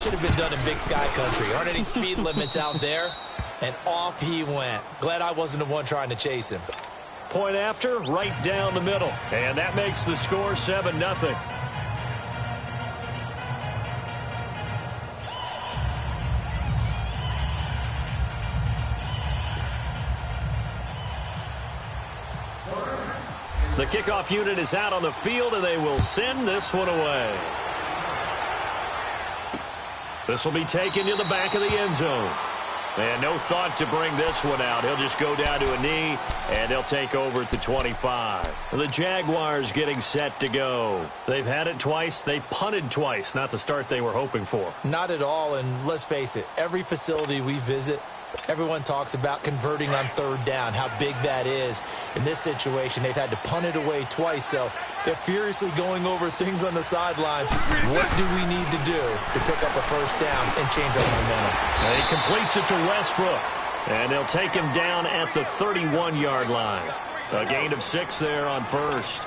Should have been done in Big Sky Country. Aren't any speed limits out there? And off he went. Glad I wasn't the one trying to chase him. Point after, right down the middle. And that makes the score 7-0. The kickoff unit is out on the field, and they will send this one away. This will be taken to the back of the end zone. And no thought to bring this one out. He'll just go down to a knee, and they'll take over at the 25. The Jaguars getting set to go. They've had it twice. They've punted twice. Not the start they were hoping for. Not at all, and let's face it, every facility we visit, everyone talks about converting on third down, how big that is. In this situation, they've had to punt it away twice, so they're furiously going over things on the sidelines. What do we need to do to pick up a first down and change our momentum? He completes it to Westbrook, and they'll take him down at the 31-yard line. A gain of 6 there on first.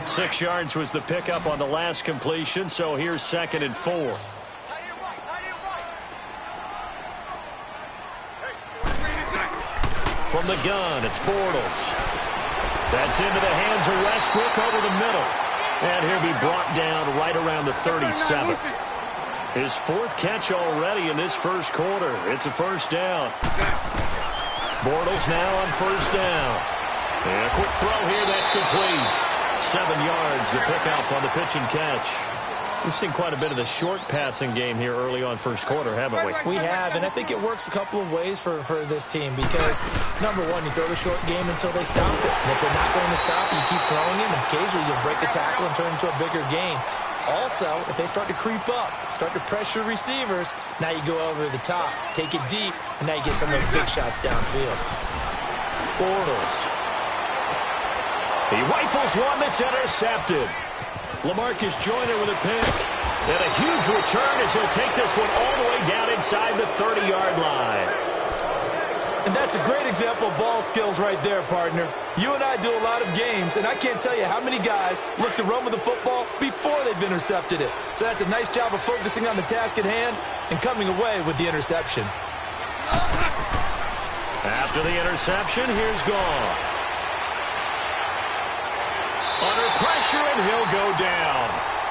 6 yards was the pickup on the last completion, so here's 2nd and 4. From the gun, it's Bortles. That's into the hands of Westbrook over the middle. And he'll be brought down right around the 37. His 4th catch already in this first quarter. It's a first down. Bortles now on first down. And a quick throw here, that's complete. 7 yards, the pickup on the pitch and catch. We've seen quite a bit of the short passing game here early on first quarter, haven't we? We have, and I think it works a couple of ways for this team because, number one, you throw the short game until they stop it. And if they're not going to stop, you keep throwing it, and occasionally you'll break a tackle and turn it into a bigger gain. Also, if they start to creep up, start to pressure receivers, now you go over the top, take it deep, and now you get some of those big shots downfield. Bortles. He rifles one that's intercepted. LaMarcus Joyner with a pick. And a huge return as he'll take this one all the way down inside the 30-yard line. And that's a great example of ball skills right there, partner. You and I do a lot of games, and I can't tell you how many guys look to run with the football before they've intercepted it. So that's a nice job of focusing on the task at hand and coming away with the interception. After the interception, here's Goff. Under pressure, and he'll go down.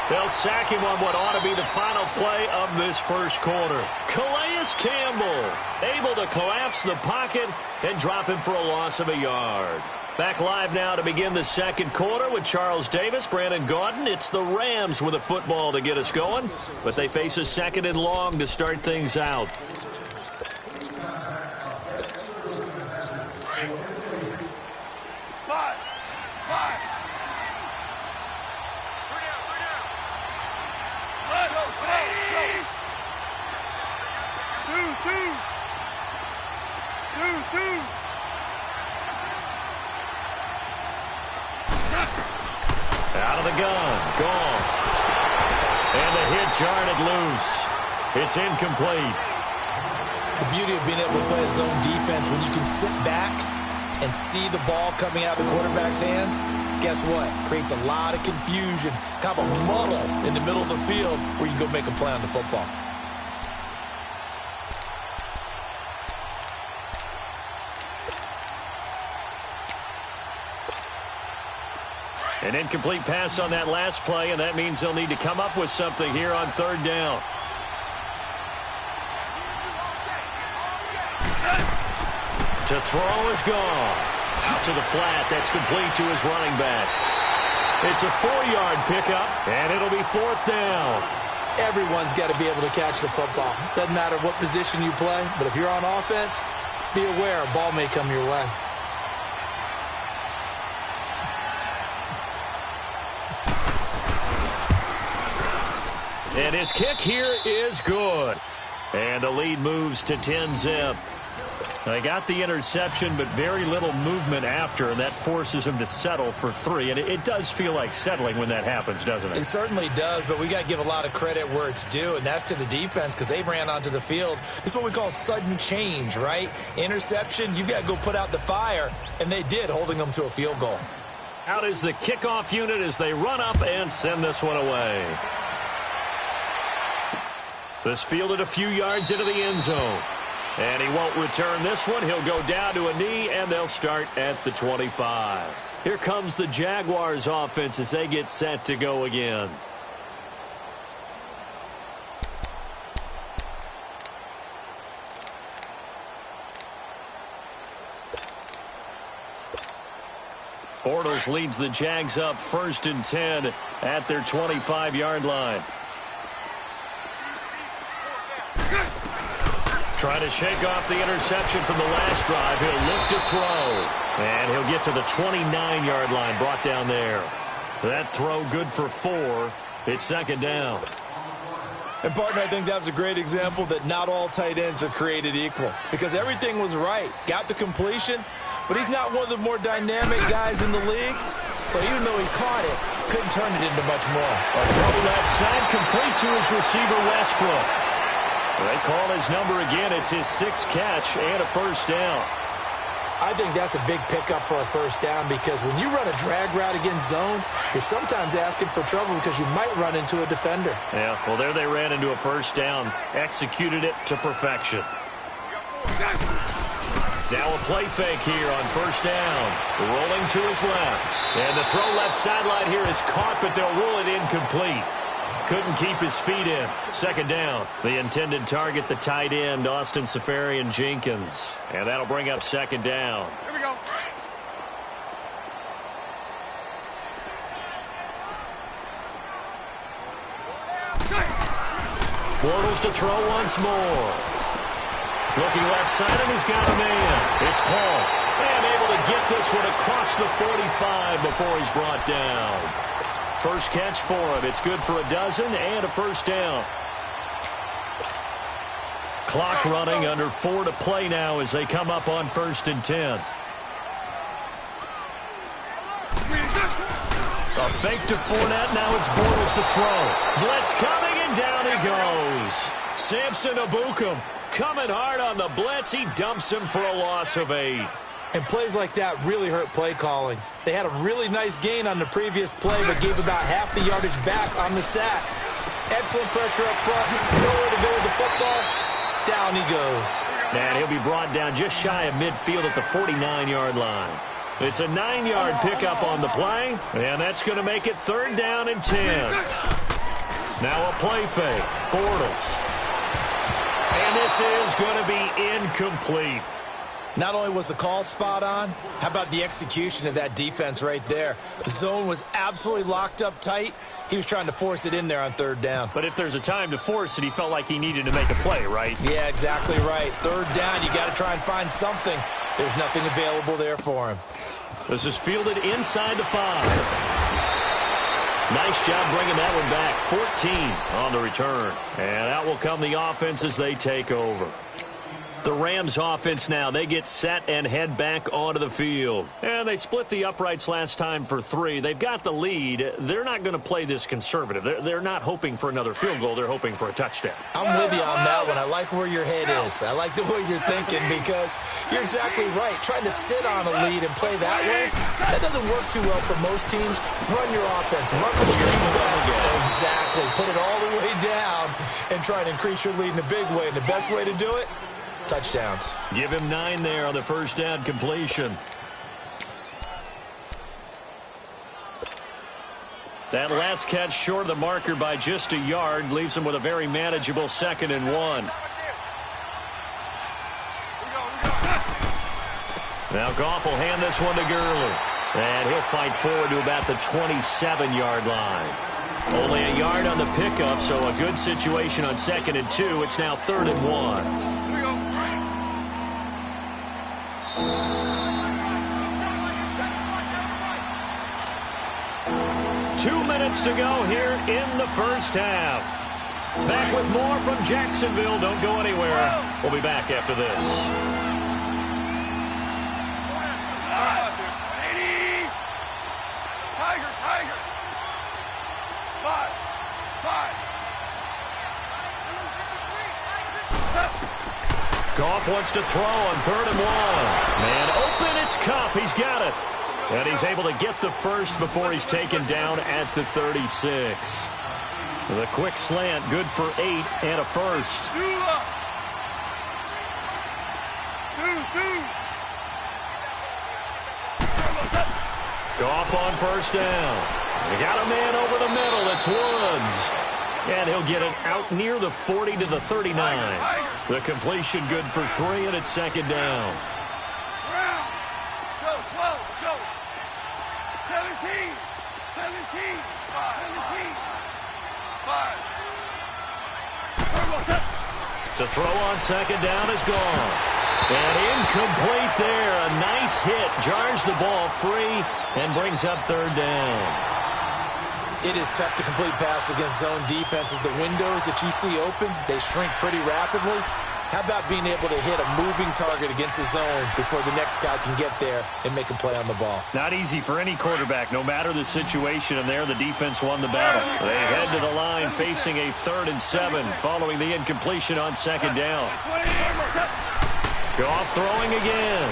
They'll sack him on what ought to be the final play of this first quarter. Calais Campbell able to collapse the pocket and drop him for a loss of a yard. Back live now to begin the second quarter with Charles Davis, Brandon Gaudin. It's the Rams with a football to get us going, but they face a 2nd and long to start things out. Out of the gun, Goff. And the hit jarred it loose. It's incomplete. The beauty of being able to play zone defense, when you can sit back and see the ball coming out of the quarterback's hands, guess what? Creates a lot of confusion, kind of a muddle in the middle of the field where you can go make a play on the football. An incomplete pass on that last play, and that means they'll need to come up with something here on third down. To throw is gone. Out to the flat. That's complete to his running back. It's a 4-yard pickup, and it'll be 4th down. Everyone's got to be able to catch the football. Doesn't matter what position you play, but if you're on offense, be aware a ball may come your way. And his kick here is good. And the lead moves to 10-zip. They got the interception, but very little movement after, and that forces him to settle for 3. And it does feel like settling when that happens, doesn't it? It certainly does, but we got to give a lot of credit where it's due, and that's to the defense because they ran onto the field. This is what we call sudden change, right? Interception, you've got to go put out the fire, and they did, holding them to a field goal. Out is the kickoff unit as they run up and send this one away. This fielded a few yards into the end zone. And he won't return this one. He'll go down to a knee, and they'll start at the 25. Here comes the Jaguars offense as they get set to go again. Bortles leads the Jags up 1st and 10 at their 25-yard line. Trying to shake off the interception from the last drive. He'll look to throw. And he'll get to the 29-yard line, brought down there. That throw good for 4. It's 2nd down. And, partner, I think that was a great example that not all tight ends are created equal. Because everything was right. Got the completion, but he's not one of the more dynamic guys in the league. So even though he caught it, couldn't turn it into much more. A throw left side, complete to his receiver, Westbrook. They call his number again. It's his 6th catch and a 1st down. I think that's a big pickup for a 1st down because when you run a drag route against zone, you're sometimes asking for trouble because you might run into a defender. Yeah, well, there they ran into a 1st down. Executed it to perfection. Now a play fake here on 1st down. Rolling to his left. And the throw left sideline here is caught, but they'll rule it incomplete. Couldn't keep his feet in. 2nd down. The intended target, the tight end, Austin Seferian-Jenkins. And that'll bring up 2nd down. Here we go. Bortles to throw once more. Looking left side, and he's got a man. It's Paul. And able to get this one across the 45 before he's brought down. First catch for him. It's good for a dozen and a 1st down. Clock running, under 4 to play now as they come up on 1st and 10. A fake to Fournette. Now it's Bortles to throw. Blitz coming, and down he goes. Samson Ebukam coming hard on the blitz. He dumps him for a loss of 8. And plays like that really hurt play calling. They had a really nice gain on the previous play, but gave about half the yardage back on the sack. Excellent pressure up front. Nowhere to go with the football. Down he goes. And he'll be brought down just shy of midfield at the 49-yard line. It's a 9-yard pickup on the play, and that's going to make it 3rd down and 10. Now a play fake. Bortles. And this is going to be incomplete. Not only was the call spot on, how about the execution of that defense right there? The zone was absolutely locked up tight. He was trying to force it in there on 3rd down. But if there's a time to force it, he felt like he needed to make a play, right? Yeah, exactly right. 3rd down, you got to try and find something. There's nothing available there for him. This is fielded inside the 5. Nice job bringing that one back. 14 on the return. And out will come the offense as they take over. The Rams offense now, they get set and head back onto the field. And they split the uprights last time for 3. They've got the lead. They're not going to play this conservative. They're not hoping for another field goal. They're hoping for a touchdown. I'm with you on that one. I like where your head is. I like the way you're thinking because you're exactly right. Trying to sit on a lead and play that way, that doesn't work too well for most teams. Run your offense. Run what you do best. Exactly. Put it all the way down and try and increase your lead in a big way. And the best way to do it, touchdowns. Give him 9 there on the 1st down completion. That last catch short of the marker by just a yard leaves him with a very manageable 2nd and 1. Now Goff will hand this one to Gurley. And he'll fight forward to about the 27-yard line. Only a yard on the pickup, so a good situation on 2nd and 2. It's now 3rd and 1. 2 minutes to go here in the 1st half. Back with more from Jacksonville. Don't go anywhere. We'll be back after this. Goff wants to throw on 3rd and 1. Man open, it's Kupp. He's got it. And he's able to get the first before he's taken down at the 36. The quick slant, good for 8 and a first. Goff on first down. They got a man over the middle. It's Woods. And he'll get it out near the 40 to the 39. The completion good for 3, and it's second down. Go. 17. 5. To throw on second down is gone. And incomplete there. A nice hit. Jars the ball free and brings up third down. It is tough to complete passes against zone defenses. The windows that you see open, they shrink pretty rapidly. How about being able to hit a moving target against a zone before the next guy can get there and make a play on the ball? Not easy for any quarterback, no matter the situation, and there the defense won the battle. They head to the line facing a 3rd and 7 following the incompletion on second down. Goff throwing again.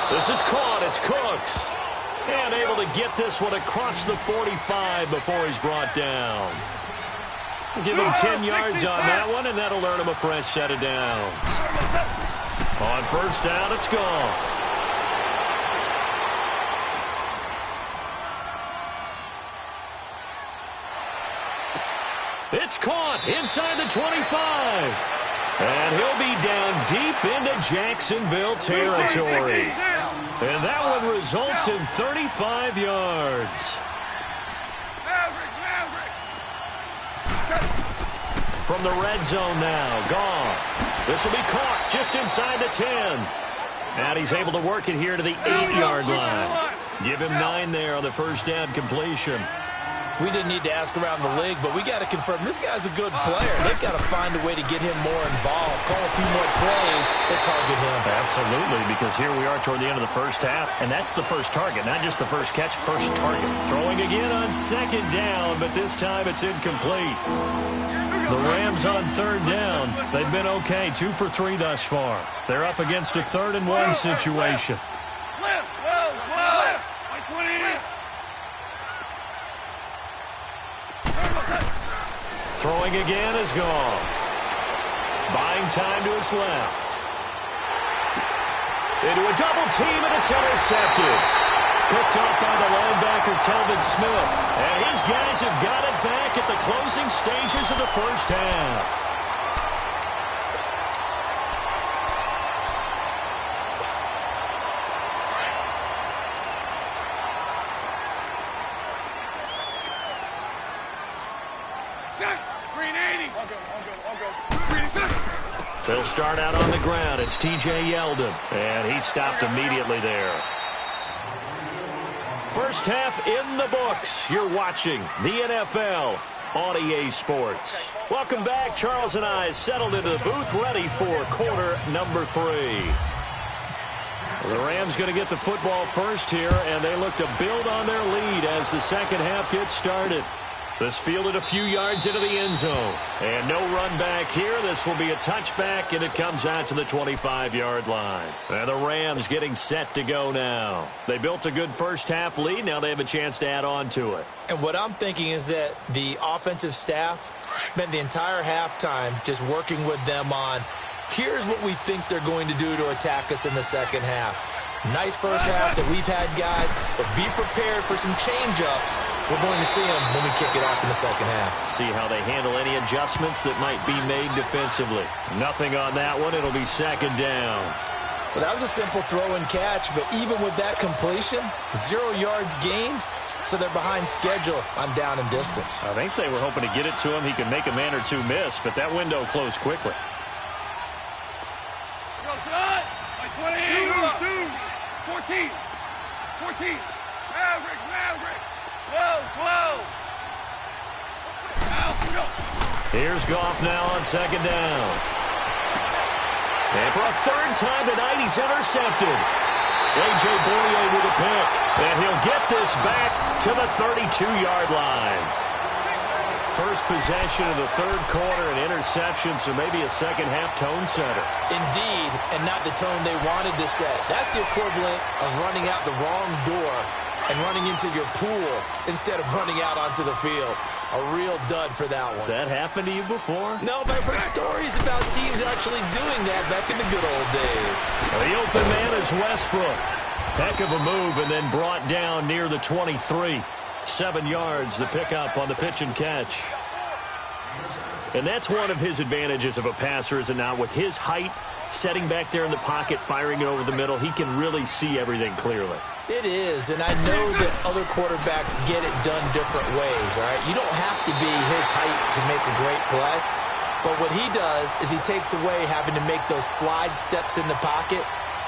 This is caught. It's Cooks. And able to get this one across the 45 before he's brought down. Give him 10 yards on that one, and that'll earn him a fresh set of downs. On first down, it's gone. It's caught inside the 25. And he'll be down deep into Jacksonville territory. And that one results in 35 yards. From the red zone now, Goff. This will be caught just inside the 10. And he's able to work it here to the 8-yard line. Give him 9 there on the first down completion. We didn't need to ask around the league, but we got to confirm this guy's a good player. They've got to find a way to get him more involved, call a few more plays that target him. Absolutely, because here we are toward the end of the first half, and that's the first target, not just the first catch, first target. Throwing again on second down, but this time it's incomplete. The Rams on third down. They've been okay, 2 for 3 thus far. They're up against a 3rd and 1 situation. Throwing again is gone. Buying time to his left. Into a double team, and it's intercepted. Picked off by the linebacker, Telvin Smith. And his guys have got it back at the closing stages of the first half. They'll start out on the ground. It's T.J. Yeldon, and he stopped immediately there. First half in the books. You're watching the NFL on EA Sports. Welcome back. Charles and I settled into the booth, ready for quarter number 3. The Rams going to get the football first here, and they look to build on their lead as the second half gets started. This fielded a few yards into the end zone. And no run back here. This will be a touchback, and it comes out to the 25-yard line. And the Rams getting set to go now. They built a good first half lead. Now they have a chance to add on to it. And what I'm thinking is that the offensive staff spent the entire halftime just working with them on, here's what we think they're going to do to attack us in the second half. Nice first half that we've had, guys, but be prepared for some change-ups. We're going to see them when we kick it off in the second half. See how they handle any adjustments that might be made defensively. Nothing on that one. It'll be second down. Well, that was a simple throw and catch, but even with that completion, 0 yards gained, so they're behind schedule on down and distance. I think they were hoping to get it to him. He could make a man or two miss, but that window closed quickly. 14. Maverick. 12. Here's Goff now on second down. And for a third time tonight, he's intercepted. A.J. Boye with a pick. And he'll get this back to the 32-yard line. First possession of the third quarter, an interception, so maybe a second-half tone setter. Indeed, and not the tone they wanted to set. That's the equivalent of running out the wrong door and running into your pool instead of running out onto the field. A real dud for that one. Has that happened to you before? No, but I've heard stories about teams actually doing that back in the good old days. The open man is Westbrook. Heck of a move, and then brought down near the 23. 7 yards, the pickup on the pitch and catch. And that's one of his advantages of a passer, is it not? With his height, setting back there in the pocket, firing it over the middle, he can really see everything clearly. It is, and I know that other quarterbacks get it done different ways, all right? You don't have to be his height to make a great play, but what he does is he takes away having to make those slide steps in the pocket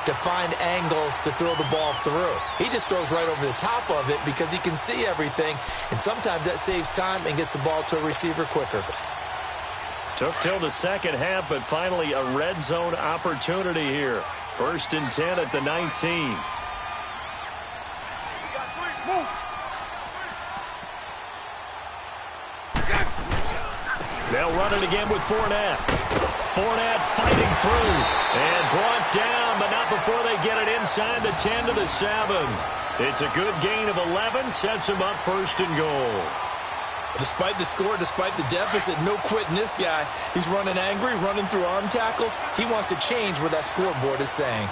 to find angles to throw the ball through. He just throws right over the top of it because he can see everything, and sometimes that saves time and gets the ball to a receiver quicker. Took till the second half, but finally a red zone opportunity here. 1st and 10 at the 19. They'll run it again with Fournette. Fournette fighting through and brought down, but not before they get it inside the 10 to the 7. It's a good gain of 11, sets him up 1st and goal. Despite the score, despite the deficit, no quitting this guy. He's running angry, running through arm tackles. He wants to change what that scoreboard is saying.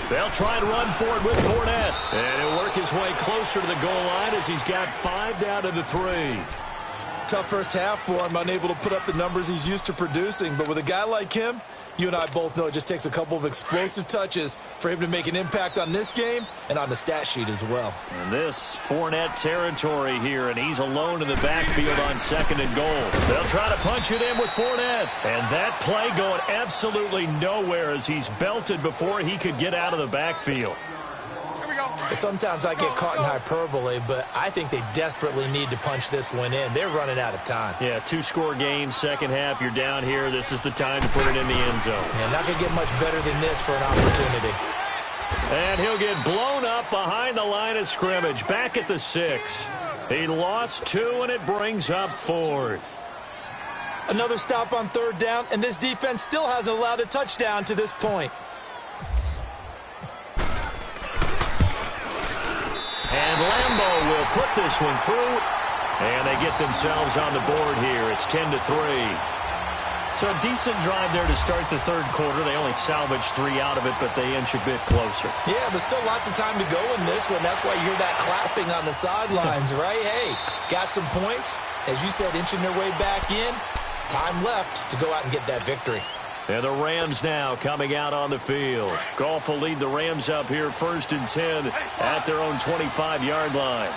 They'll try and run for it with Fournette. And he'll work his way closer to the goal line as he's got 5 down to the 3. Tough first half for him, unable to put up the numbers he's used to producing. But with a guy like him, you and I both know it just takes a couple of explosive touches for him to make an impact on this game and on the stat sheet as well. And this Fournette territory here, and he's alone in the backfield on 2nd and goal. They'll try to punch it in with Fournette. And that play going absolutely nowhere as he's belted before he could get out of the backfield. Sometimes I get caught in hyperbole, but I think they desperately need to punch this one in. They're running out of time. Yeah, 2-score game, second half, you're down here. This is the time to put it in the end zone. Yeah, not going to get much better than this for an opportunity. And he'll get blown up behind the line of scrimmage, back at the 6. He lost 2, and it brings up 4th. Another stop on 3rd down, and this defense still hasn't allowed a touchdown to this point. And Lambeau will put this one through, and they get themselves on the board here. It's 10-3. So a decent drive there to start the 3rd quarter. They only salvaged 3 out of it, but they inch a bit closer. Yeah, but still lots of time to go in this one. That's why you hear that clapping on the sidelines, right? Hey, got some points. As you said, inching their way back in. Time left to go out and get that victory. And the Rams now coming out on the field. Goff will lead the Rams up here 1st and 10 at their own 25-yard line.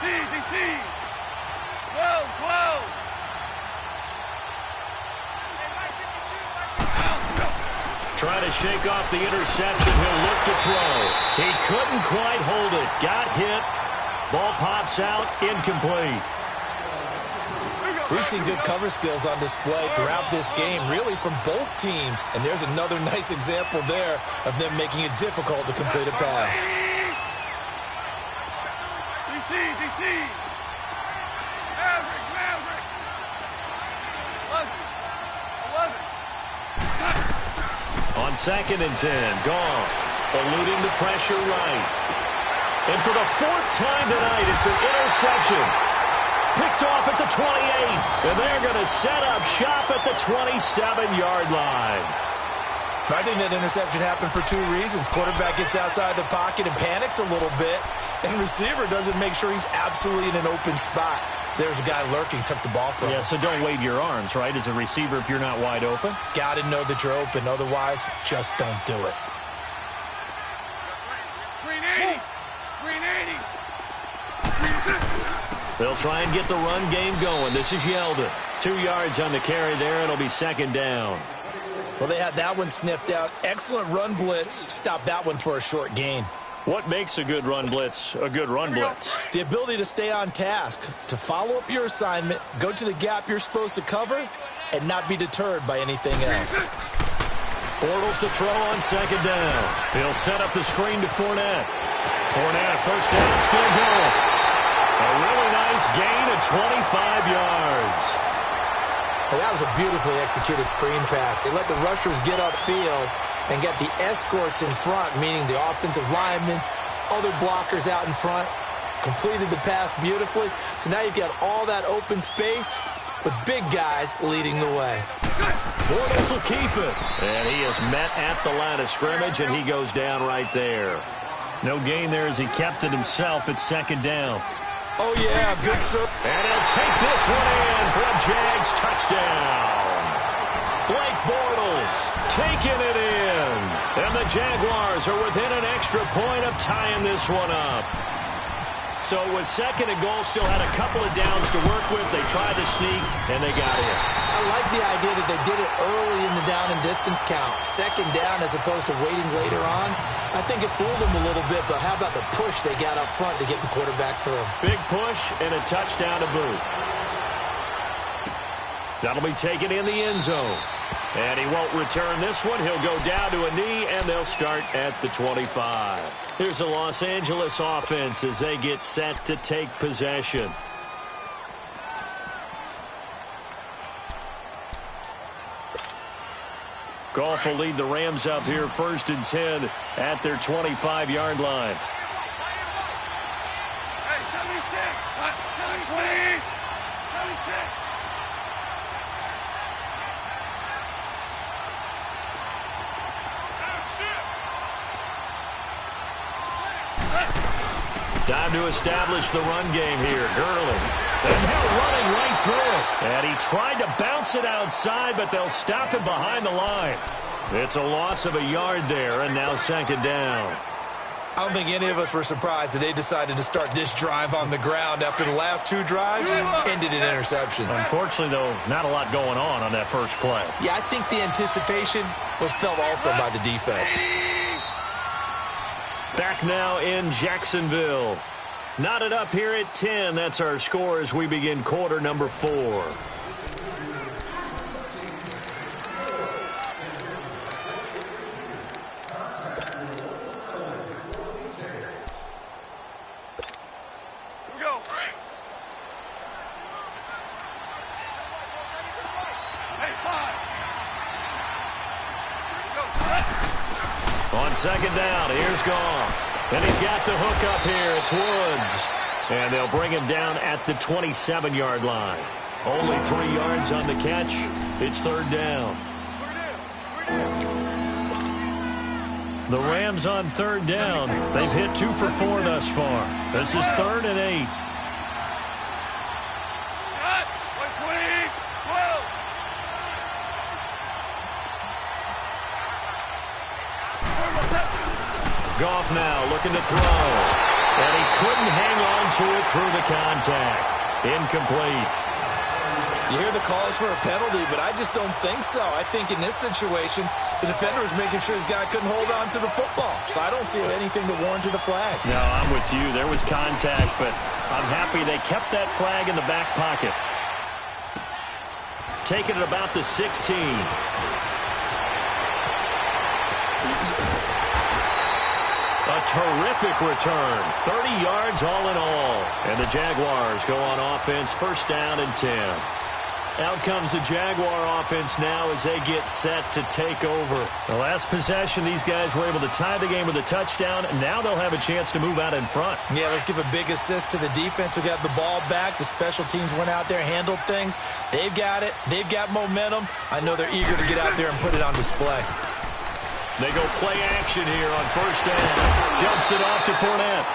DC. 12. Trying to shake off the interception. He'll look to throw. He couldn't quite hold it. Got hit. Ball pops out. Incomplete. We've seen good cover skills on display throughout this game, really from both teams. And there's another nice example there of them making it difficult to complete a pass. DC. Maverick. 11. On 2nd and 10, Goff eluding the pressure right. And for the 4th time tonight, it's an interception. Picked off at the 28. And they're going to set up shop at the 27-yard line. I think that interception happened for 2 reasons. Quarterback gets outside the pocket and panics a little bit. And receiver doesn't make sure he's absolutely in an open spot. So there's a guy lurking, took the ball from him. Yeah, so don't wave your arms, right, as a receiver if you're not wide open? Got to know that you're open. Otherwise, just don't do it. 380. They'll try and get the run game going. This is Yeldon. 2 yards on the carry there. It'll be 2nd down. Well, they had that one sniffed out. Excellent run blitz. Stopped that one for a short gain. What makes a good run blitz a good run blitz? The ability to stay on task, to follow up your assignment, go to the gap you're supposed to cover, and not be deterred by anything else. Bortles to throw on second down. He'll set up the screen to Fournette. Fournette, first down, still going. A really nice gain of 25 yards. And that was a beautifully executed screen pass. They let the rushers get upfield and get the escorts in front, meaning the offensive linemen, other blockers out in front, completed the pass beautifully. So now you've got all that open space with big guys leading the way. Bortles will keep it. And he is met at the line of scrimmage, and he goes down right there. No gain there as he kept it himself at second down. Oh, yeah, good sir. And he'll take this one in for a Jags touchdown. Blake Bortles taking it in. And the Jaguars are within an extra point of tying this one up. So with second and goal, still had a couple of downs to work with. They tried to sneak, and they got in. I like the idea that they did it early in the down and distance count. Second down as opposed to waiting later on. I think it fooled them a little bit, but how about the push they got up front to get the quarterback through? Big push and a touchdown to boot. That'll be taken in the end zone. And he won't return this one. He'll go down to a knee, and they'll start at the 25. Here's the Los Angeles offense as they get set to take possession. Goff will lead the Rams up here first and 10 at their 25-yard line. Hey, 76. 76. 76. Time to establish the run game here. Gurley. And now running right through it. And he tried to bounce it outside, but they'll stop it behind the line. It's a loss of a yard there, and now second down. I don't think any of us were surprised that they decided to start this drive on the ground after the last two drives ended in interceptions. Unfortunately, though, not a lot going on that first play. Yeah, I think the anticipation was felt also by the defense. Back now in Jacksonville. Knotted up here at 10. That's our score as we begin quarter number 4. Second down, here's Goff. And he's got the hook up here, it's Woods. And they'll bring him down at the 27-yard line. Only 3 yards on the catch. It's third down. The Rams on third down. They've hit 2 for 4 thus far. This is 3rd and 8. Goff now looking to throw. And he couldn't hang on to it through the contact. Incomplete. You hear the calls for a penalty, but I just don't think so. I think in this situation, the defender was making sure his guy couldn't hold on to the football. So I don't see anything to warrant a flag. No, I'm with you. There was contact, but I'm happy they kept that flag in the back pocket. Taking it about the 16. A terrific return. 30 yards all in all. And the Jaguars go on offense, first down and 10. Out comes the Jaguar offense now as they get set to take over. The last possession, these guys were able to tie the game with a touchdown, and now they'll have a chance to move out in front. Yeah, let's give a big assist to the defense who got the ball back. The special teams went out there, handled things. They've got it. They've got momentum. I know they're eager to get out there and put it on display. They go play action here on first down. Dumps it off to Fournette.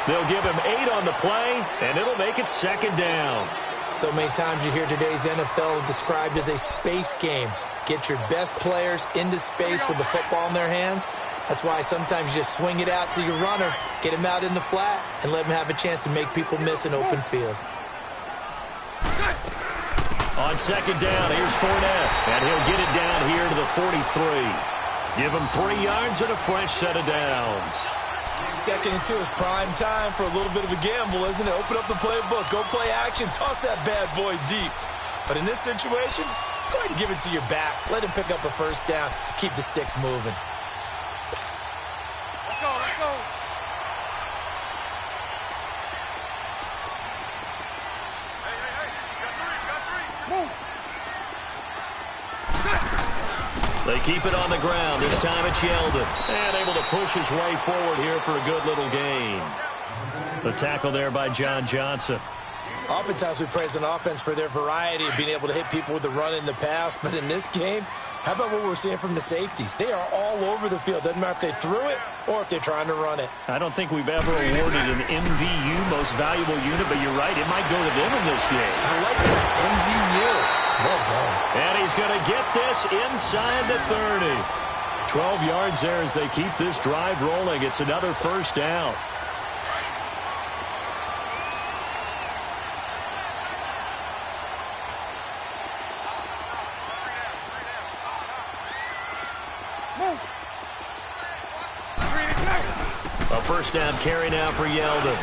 They'll give him 8 on the play, and it'll make it second down. So many times you hear today's NFL described as a space game. Get your best players into space with the football in their hands. That's why sometimes you just swing it out to your runner, get him out in the flat, and let him have a chance to make people miss an open field. On second down, here's Fournette, and he'll get it down here to the 43. Give him 3 yards and a fresh set of downs. 2nd and 2 is prime time for a little bit of a gamble, isn't it? Open up the playbook, go play action, toss that bad boy deep. But in this situation, go ahead and give it to your back. Let him pick up a first down, keep the sticks moving. Let's go, let's go. Hey, you got three. Move. They keep it on the ground. This time it's Yeldon. And able to push his way forward here for a good little gain. The tackle there by John Johnson. Oftentimes we praise an offense for their variety of being able to hit people with the run in the pass. But in this game, how about what we're seeing from the safeties? They are all over the field. Doesn't matter if they threw it or if they're trying to run it. I don't think we've ever awarded an MVU, most valuable unit, but you're right, it might go to them in this game. I like that, MVU. Well done. And he's going to get this inside the 30. 12 yards there as they keep this drive rolling. It's another first down. A first down carry now for Yeldon.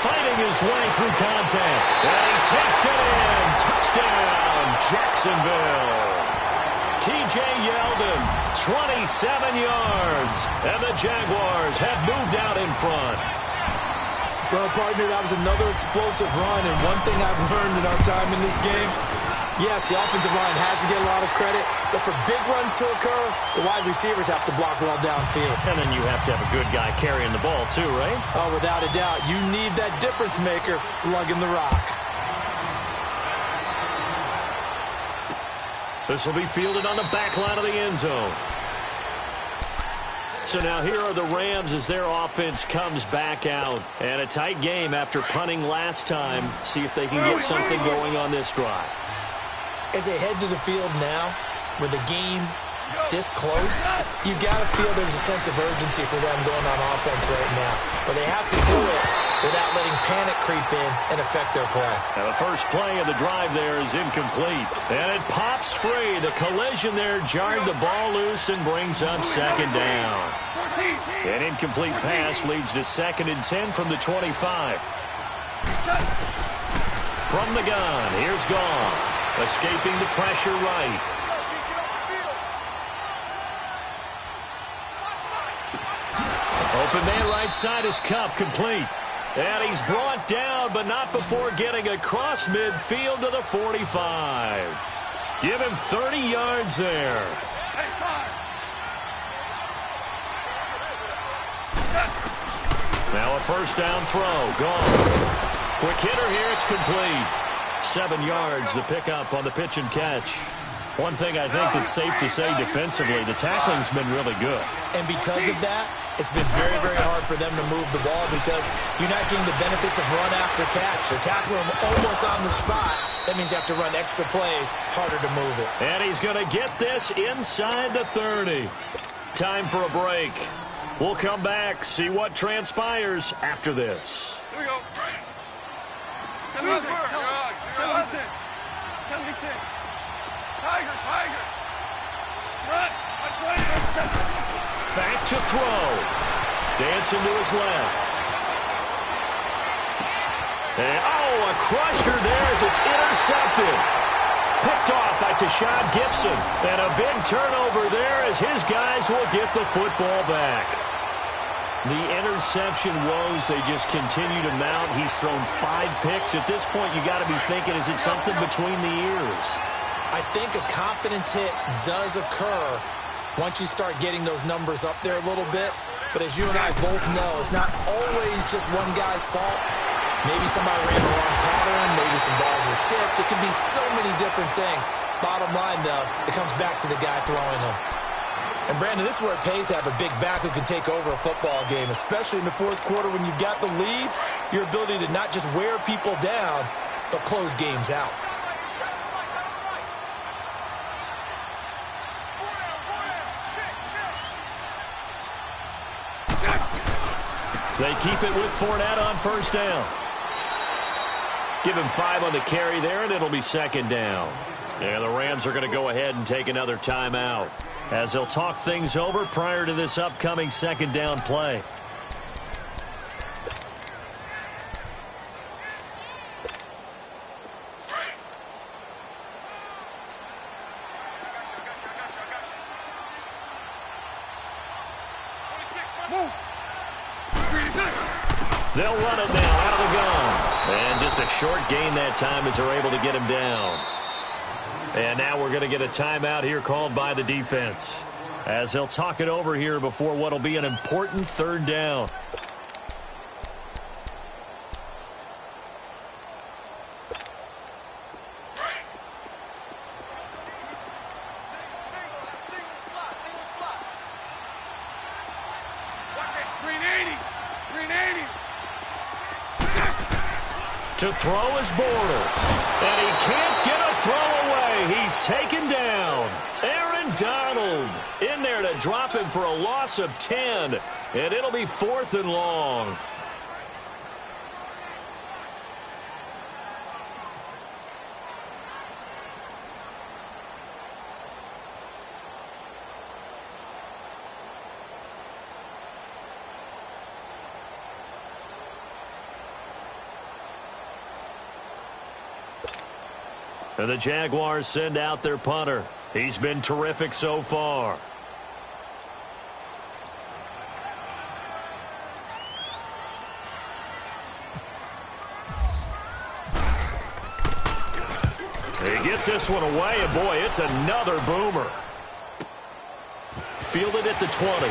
Fighting his way through contact. And he takes it in. Touchdown, Jacksonville. T.J. Yeldon, 27 yards. And the Jaguars have moved out in front. Well, partner, that was another explosive run. And one thing I've learned in our time in this game, yes, the offensive line has to get a lot of credit, but for big runs to occur, the wide receivers have to block well downfield. And then you have to have a good guy carrying the ball too, right? Oh, without a doubt. You need that difference maker lugging the rock. This will be fielded on the back line of the end zone. So now here are the Rams as their offense comes back out. And a tight game after punting last time. See if they can get something going on this drive. As they head to the field now, with the game this close, you got to feel there's a sense of urgency for them going on offense right now. But they have to do it without letting panic creep in and affect their play. Now the first play of the drive there is incomplete. And it pops free. The collision there jarred the ball loose and brings up second down. An incomplete pass leads to 2nd and 10 from the 25. From the gun, here's Goff. Escaping the pressure right. Open man right side is Cup, complete. And he's brought down, but not before getting across midfield to the 45. Give him 30 yards there. Now a first down throw, gone. Quick hitter here, it's complete. 7 yards, the pickup on the pitch and catch. One thing I think that's safe to say defensively, the tackling's been really good. And because of that, it's been very, very hard for them to move the ball because you're not getting the benefits of run after catch. They're tackling them almost on the spot. That means you have to run extra plays, harder to move it. And he's going to get this inside the 30. Time for a break. We'll come back, see what transpires after this. Here we go. 76. 76. 76. Tiger. Run. Back to throw. Dancing to his left. And, a crusher there as it's intercepted. Picked off by Tashad Gibson. And a big turnover there as his guys will get the football back. The interception woes, they just continue to mount. He's thrown 5 picks. At this point, you got to be thinking, is it something between the ears? I think a confidence hit does occur once you start getting those numbers up there a little bit. But as you and I both know, it's not always just one guy's fault. Maybe somebody ran the wrong pattern. Maybe some balls were tipped. It can be so many different things. Bottom line, though, it comes back to the guy throwing them. And, Brandon, this is where it pays to have a big back who can take over a football game, especially in the fourth quarter when you've got the lead, your ability to not just wear people down, but close games out. They keep it with Fournette on first down. Give him 5 on the carry there, and it'll be second down. And the Rams are going to go ahead and take another timeout as they'll talk things over prior to this upcoming second down play. They'll run it now out of the gun. And just a short gain that time as they're able to get him down. And now we're going to get a timeout here called by the defense, as they'll talk it over here before what will be an important third down. To throw is Bortles, and he can't get a throw away. He's taken down. Aaron Donald in there to drop him for a loss of 10, and it'll be 4th and long. And the Jaguars send out their punter. He's been terrific so far. He gets this one away, and boy, it's another boomer. Fielded at the 20.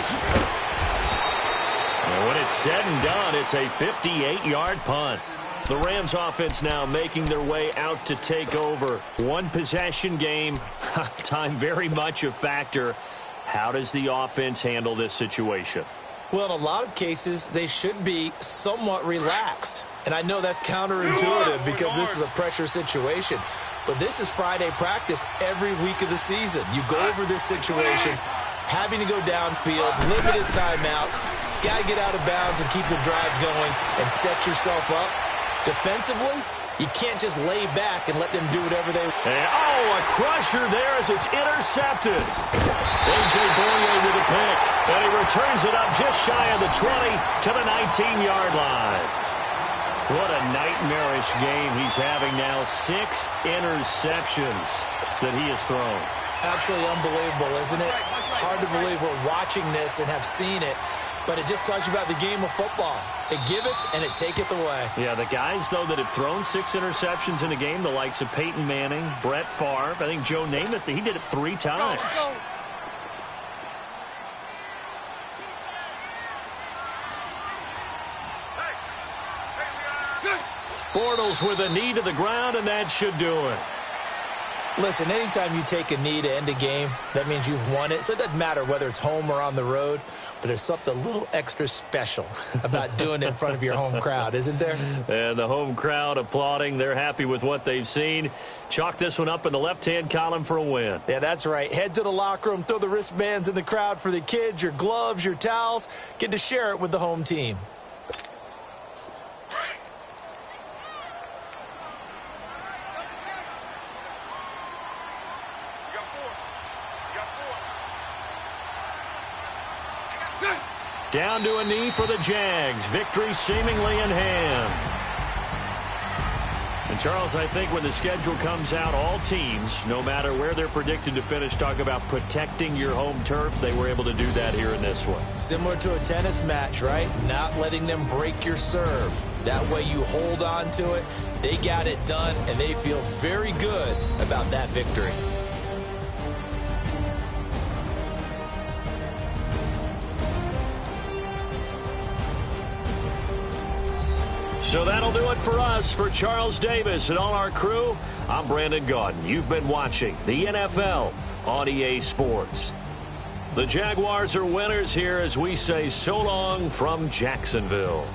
And when it's said and done, it's a 58-yard punt. The Rams offense now making their way out to take over. One possession game. Time very much a factor. How does the offense handle this situation? Well, in a lot of cases, they should be somewhat relaxed. And I know that's counterintuitive because this is a pressure situation. But this is Friday practice every week of the season. You go over this situation, having to go downfield, limited timeouts, got to get out of bounds and keep the drive going and set yourself up. Defensively, you can't just lay back and let them do whatever they want. A crusher there as it's intercepted. A.J. Boyer with a pick, and he returns it up just shy of the 20 to the 19-yard line. What a nightmarish game he's having now. 6 interceptions that he has thrown. Absolutely unbelievable, isn't it? Hard to believe we're watching this and have seen it. But it just tells you about the game of football. It giveth and it taketh away. Yeah, the guys, though, that have thrown 6 interceptions in a game, the likes of Peyton Manning, Brett Favre, I think Joe Namath, he did it 3 times. Bortles with a knee to the ground, and that should do it. Listen, anytime you take a knee to end a game, that means you've won it. So it doesn't matter whether it's home or on the road, but there's something a little extra special about doing it in front of your home crowd, isn't there? And the home crowd applauding. They're happy with what they've seen. Chalk this one up in the left-hand column for a win. Yeah, that's right. Head to the locker room, throw the wristbands in the crowd for the kids, your gloves, your towels. Get to share it with the home team. Down to a knee for the Jags. Victory seemingly in hand. And, Charles, I think when the schedule comes out, all teams, no matter where they're predicted to finish, talk about protecting your home turf. They were able to do that here in this one. Similar to a tennis match, right? Not letting them break your serve. That way you hold on to it. They got it done, and they feel very good about that victory. So that'll do it for us. For Charles Davis and all our crew, I'm Brandon Gaudin. You've been watching the NFL on EA Sports. The Jaguars are winners here as we say so long from Jacksonville.